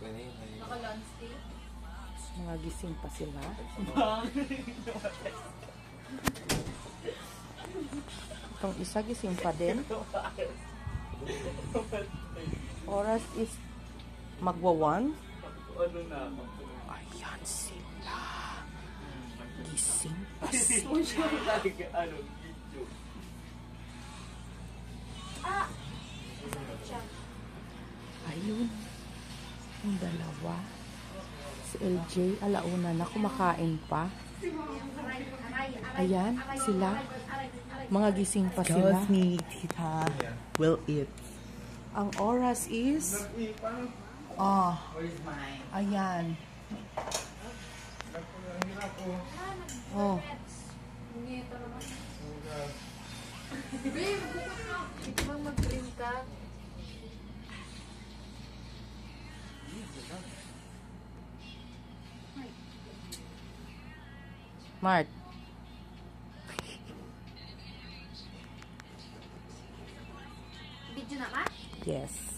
Naka-landscape. Mga gising pa sila. Itong isa gising pa din. Oras is magwa-1. Ayan sila. Gising pa sila. Ayun. Yung dalawa. Si LJ, alauna na, kumakain pa. Ayan, sila. Mga gising pa sila. Excuse me, tita. We'll eat. Ang oras is... Where's mine? Ayan. Oh. Babe, hindi bang mag-drink ka? Mart. Video na ka? Yes.